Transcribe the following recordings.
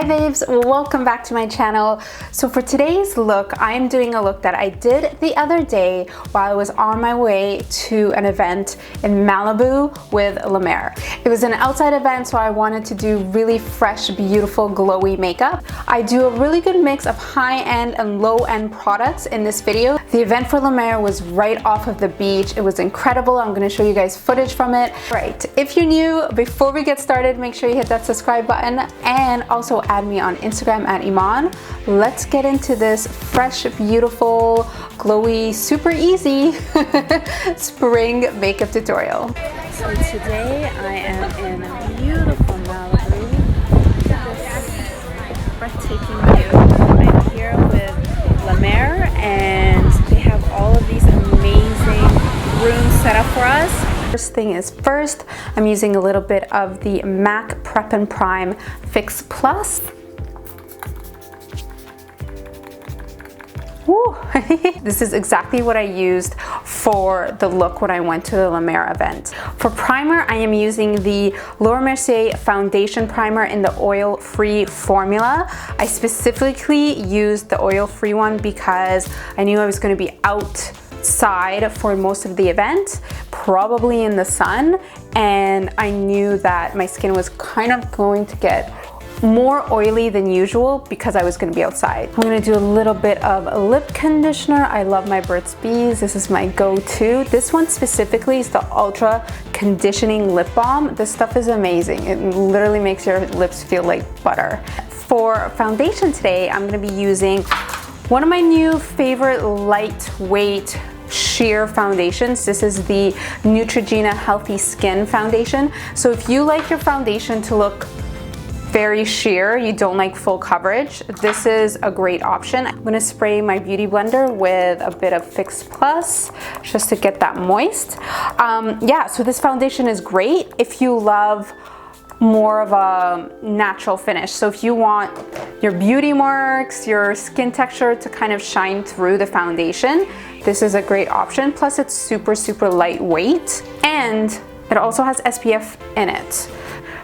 babes, welcome back to my channel. So for today's look, I am doing a look that I did the other day while I was on my way to an event in Malibu with La Mer. It was an outside event, so I wanted to do really fresh, beautiful, glowy makeup. I do a really good mix of high-end and low-end products in this video. The event for La Mer was right off of the beach. It was incredible. I'm going to show you guys footage from it. Right, if you're new, before we get started, make sure you hit that subscribe button and also add me on Instagram at Eman. Let's get into this fresh, beautiful, glowy, super easy spring makeup tutorial. So today I am in beautiful Malibu. Look at this breathtaking view. I'm here with La Mer and they have all of these amazing rooms set up for us. First thing is first, I'm using a little bit of the MAC Prep and Prime Fix Plus. Woo. This is exactly what I used for the look when I went to the La Mer event. For primer, I am using the Laura Mercier Foundation Primer in the oil-free formula. I specifically used the oil-free one because I knew I was going to be outside for most of the event, probably in the sun, and I knew that my skin was kind of going to get more oily than usual because I was going to be outside. I'm going to do a little bit of a lip conditioner. I love my Burt's Bees. This is my go-to. This one specifically is the Ultra Conditioning Lip Balm. This stuff is amazing. It literally makes your lips feel like butter. For foundation today, I'm going to be using one of my new favorite lightweight sheer foundations. This is the Neutrogena Healthy Skin Foundation. So if you like your foundation to look very sheer, you don't like full coverage, this is a great option. I'm gonna spray my beauty blender with a bit of Fix Plus just to get that moist. Yeah, so this foundation is great if you love more of a natural finish. So if you want your beauty marks, your skin texture to kind of shine through the foundation, this is a great option. Plus it's super, super lightweight and it also has SPF in it.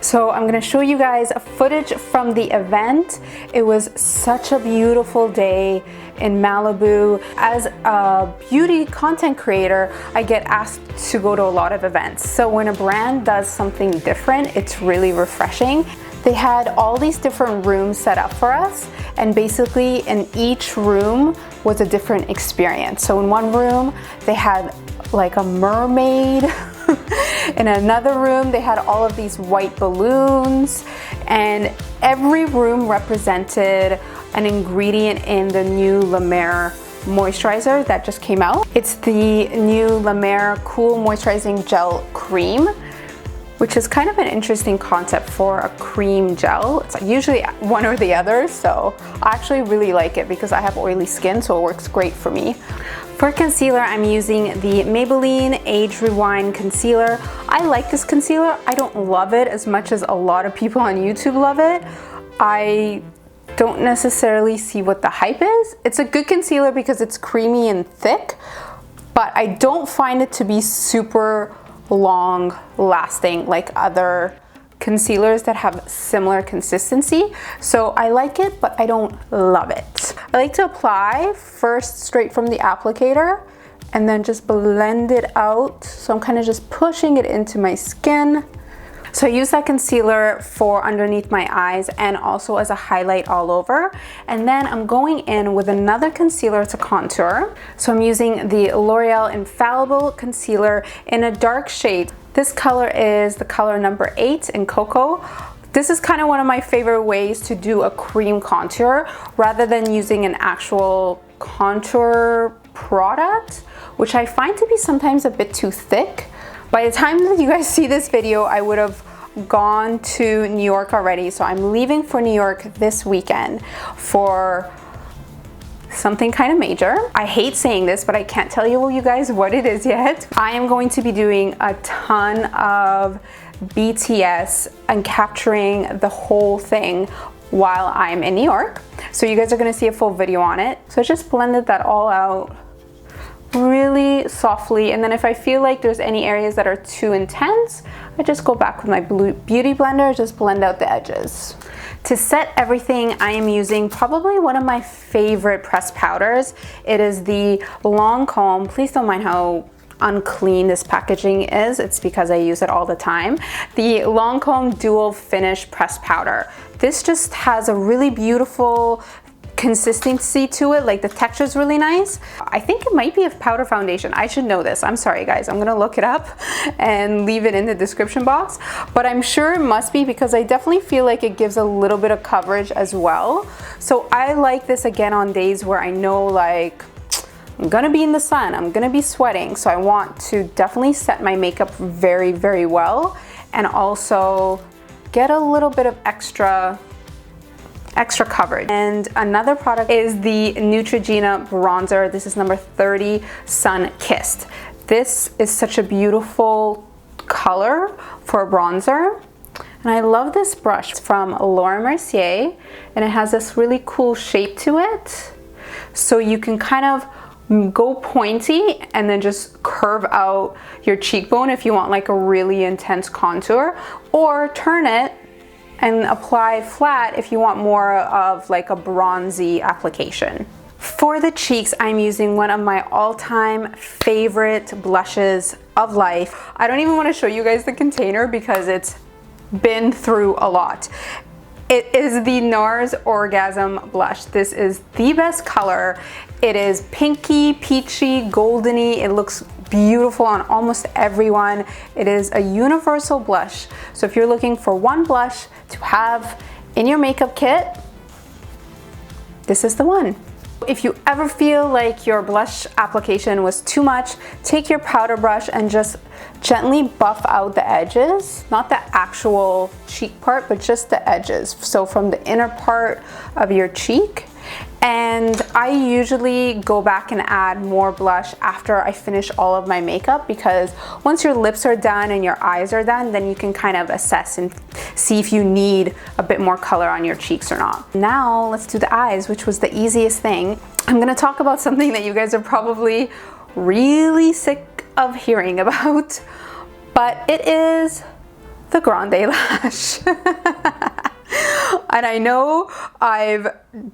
So I'm gonna show you guys footage from the event. It was such a beautiful day in Malibu. As a beauty content creator, I get asked to go to a lot of events. So when a brand does something different, it's really refreshing. They had all these different rooms set up for us, and basically in each room was a different experience. So in one room, they had like a mermaid. In another room, they had all of these white balloons, and every room represented an ingredient in the new La Mer moisturizer that just came out. It's the new La Mer Cool Moisturizing Gel Cream, which is kind of an interesting concept for a cream gel. It's usually one or the other, so I actually really like it because I have oily skin, so it works great for me. For concealer, I'm using the Maybelline Age Rewind Concealer. I like this concealer. I don't love it as much as a lot of people on YouTube love it. I don't necessarily see what the hype is. It's a good concealer because it's creamy and thick, but I don't find it to be super long lasting like other concealers that have similar consistency. So I like it, but I don't love it. I like to apply first straight from the applicator and then just blend it out. So I'm kind of just pushing it into my skin. So I use that concealer for underneath my eyes and also as a highlight all over. And then I'm going in with another concealer to contour. So I'm using the L'Oreal Infallible Concealer in a dark shade. This color is the color number 8 in Cocoa. This is kind of one of my favorite ways to do a cream contour rather than using an actual contour product, which I find to be sometimes a bit too thick. By the time that you guys see this video, I would have gone to New York already. So I'm leaving for New York this weekend for something kind of major. I hate saying this, but I can't tell you guys what it is yet. I am going to be doing a ton of BTS and capturing the whole thing while I'm in New York. So you guys are gonna see a full video on it. So I just blended that all out really softly, and then if I feel like there's any areas that are too intense, I just go back with my beauty blender, just blend out the edges. To set everything, I am using probably one of my favorite pressed powders. It is the Lancome. Please don't mind how unclean this packaging is. It's because I use it all the time. The Lancome Dual Finish Pressed Powder. This just has a really beautiful consistency to it, like the texture is really nice. I think it might be a powder foundation. I should know this. I'm sorry guys, I'm gonna look it up and leave it in the description box, but I'm sure it must be because I definitely feel like it gives a little bit of coverage as well. So I like this again on days where I know like I'm gonna be in the sun, I'm gonna be sweating, so I want to definitely set my makeup very, very well and also get a little bit of extra coverage. And another product is the Neutrogena bronzer. This is number 30, Sun Kissed. This is such a beautiful color for a bronzer. And I love this brush. It's from Laura Mercier, and it has this really cool shape to it. So you can kind of go pointy and then just curve out your cheekbone if you want like a really intense contour, or turn it and apply flat if you want more of like a bronzy application. For the cheeks, I'm using one of my all-time favorite blushes of life. I don't even want to show you guys the container because it's been through a lot. It is the NARS Orgasm Blush. This is the best color. It is pinky, peachy, goldeny. It looks beautiful on almost everyone. It is a universal blush. So if you're looking for one blush to have in your makeup kit, this is the one. If you ever feel like your blush application was too much, take your powder brush and just gently buff out the edges, not the actual cheek part, but just the edges. So from the inner part of your cheek. And I usually go back and add more blush after I finish all of my makeup, because once your lips are done and your eyes are done, then you can kind of assess and see if you need a bit more color on your cheeks or not. Now let's do the eyes, which was the easiest thing. I'm gonna talk about something that you guys are probably really sick of hearing about, but it is the grande lash. And I know I've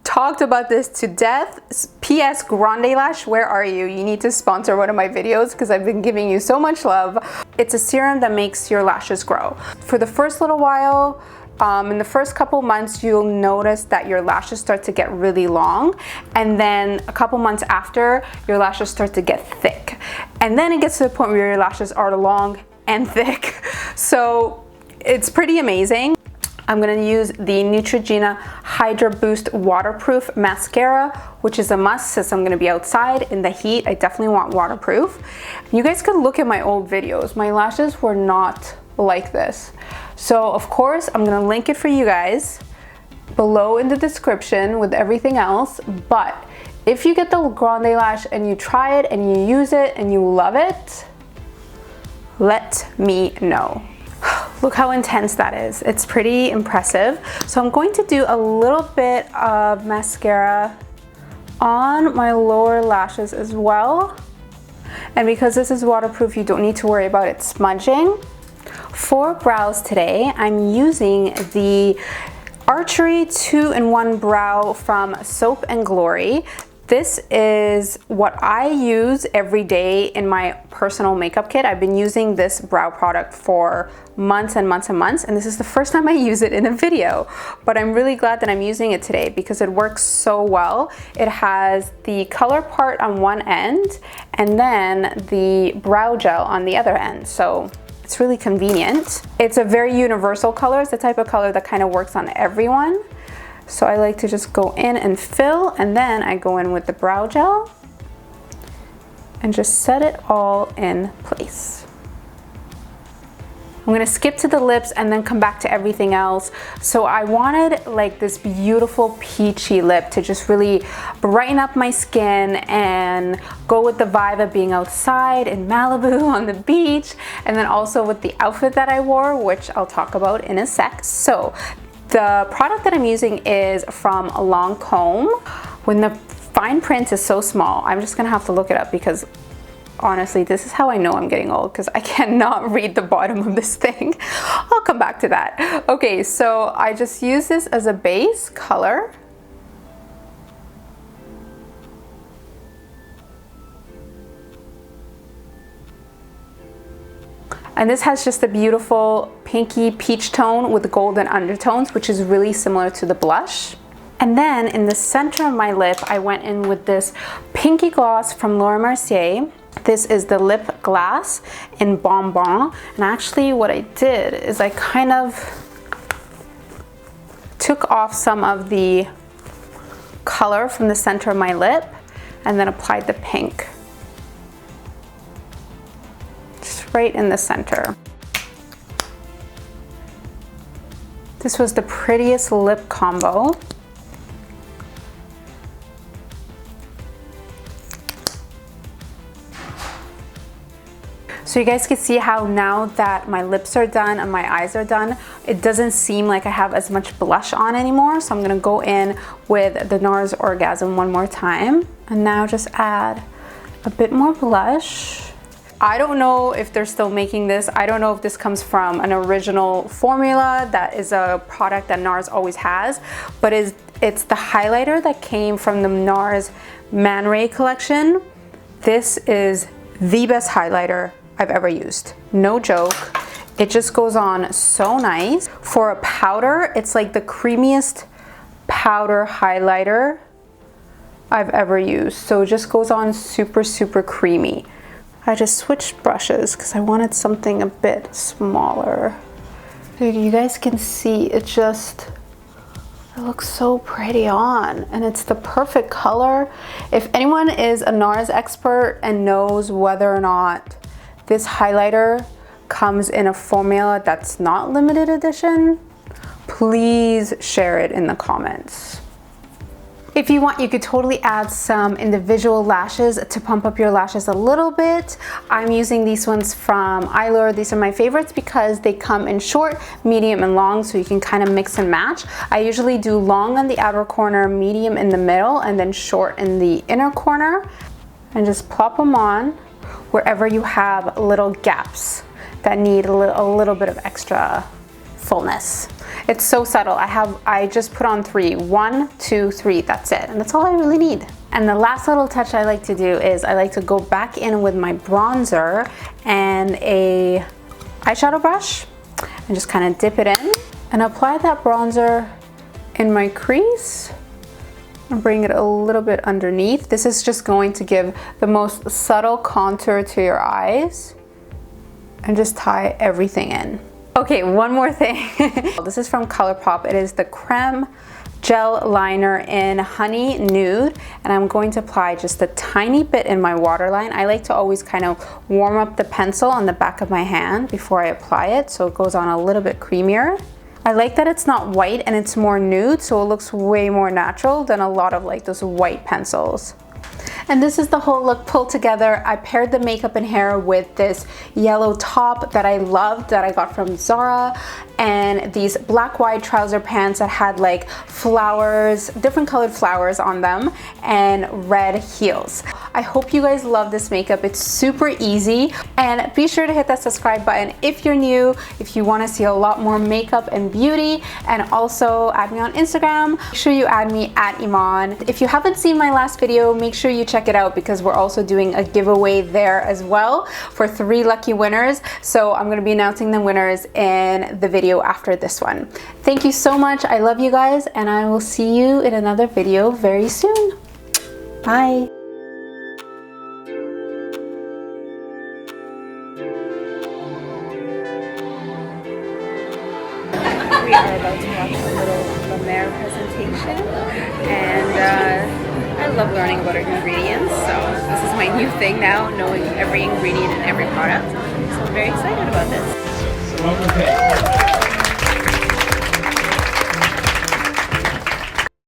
talked about this to death. P.S. Grande Lash, where are you? You need to sponsor one of my videos because I've been giving you so much love. It's a serum that makes your lashes grow. For the first little while, in the first couple months, you'll notice that your lashes start to get really long. And then a couple months after, your lashes start to get thick. And then it gets to the point where your lashes are long and thick. So it's pretty amazing. I'm going to use the Neutrogena Hydra Boost Waterproof Mascara, which is a must since I'm going to be outside in the heat. I definitely want waterproof. You guys could look at my old videos. My lashes were not like this. So of course, I'm going to link it for you guys below in the description with everything else. But if you get the Grande Lash and you try it and you use it and you love it, let me know. Look how intense that is. It's pretty impressive. So I'm going to do a little bit of mascara on my lower lashes as well. And because this is waterproof, you don't need to worry about it smudging. For brows today, I'm using the Archery 2-in-1 Brow from Soap & Glory. This is what I use every day in my personal makeup kit. I've been using this brow product for months and months and months, and this is the first time I use it in a video. But I'm really glad that I'm using it today because it works so well. It has the color part on one end and then the brow gel on the other end. So it's really convenient. It's a very universal color. It's the type of color that kind of works on everyone. So I like to just go in and fill, and then I go in with the brow gel and just set it all in place. I'm gonna skip to the lips and then come back to everything else. So I wanted like this beautiful peachy lip to just really brighten up my skin and go with the vibe of being outside in Malibu on the beach, and then also with the outfit that I wore, which I'll talk about in a sec. So the product that I'm using is from Lancome. When the fine print is so small, I'm just gonna have to look it up because honestly, this is how I know I'm getting old, because I cannot read the bottom of this thing. I'll come back to that. Okay, so I just use this as a base color. And this has just a beautiful pinky peach tone with golden undertones, which is really similar to the blush. And then in the center of my lip, I went in with this pinky gloss from Laura Mercier. This is the Lip Glass in Bonbon. And actually what I did is I kind of took off some of the color from the center of my lip and then applied the pink. Just right in the center. This was the prettiest lip combo. So you guys can see how now that my lips are done and my eyes are done, it doesn't seem like I have as much blush on anymore. So I'm gonna go in with the NARS Orgasm one more time. And now just add a bit more blush. I don't know if they're still making this. I don't know if this comes from an original formula that is a product that NARS always has, but it's the highlighter that came from the NARS Man Ray collection. This is the best highlighter I've ever used. No joke. It just goes on so nice. For a powder, it's like the creamiest powder highlighter I've ever used. So it just goes on super, super creamy. I just switched brushes because I wanted something a bit smaller. You guys can see it looks so pretty on, and it's the perfect color. If anyone is a NARS expert and knows whether or not this highlighter comes in a formula that's not limited edition, please share it in the comments. If you want, you could totally add some individual lashes to pump up your lashes a little bit. I'm using these ones from Eylure. These are my favorites because they come in short, medium, and long, so you can kind of mix and match. I usually do long on the outer corner, medium in the middle, and then short in the inner corner. And just plop them on wherever you have little gaps that need a little bit of extra fullness. It's so subtle. I just put on 3. 1, 2, 3, that's it. And that's all I really need. And the last little touch I like to do is I like to go back in with my bronzer and a eyeshadow brush and just kind of dip it in and apply that bronzer in my crease and bring it a little bit underneath. This is just going to give the most subtle contour to your eyes and just tie everything in. Okay, one more thing. This is from ColourPop. It is the Creme Gel Liner in Honey Nude, and I'm going to apply just a tiny bit in my waterline. I like to always kind of warm up the pencil on the back of my hand before I apply it, so it goes on a little bit creamier. I like that it's not white and it's more nude, so it looks way more natural than a lot of like those white pencils. And this is the whole look pulled together. I paired the makeup and hair with this yellow top that I loved that I got from Zara, and these black wide trouser pants that had like flowers, different colored flowers on them, and red heels. I hope you guys love this makeup. It's super easy, and be sure to hit that subscribe button if you're new, if you want to see a lot more makeup and beauty, and also add me on Instagram. Make sure you add me at Eman. If you haven't seen my last video, make sure you check it out because we're also doing a giveaway there as well for 3 lucky winners. So I'm going to be announcing the winners in the video after this one. Thank you so much. I love you guys, and I will see you in another video very soon. Bye. We are about to watch a little Mer presentation, and I love learning about ingredients, so this is my new thing now, knowing every ingredient in every product. So I'm very excited about this.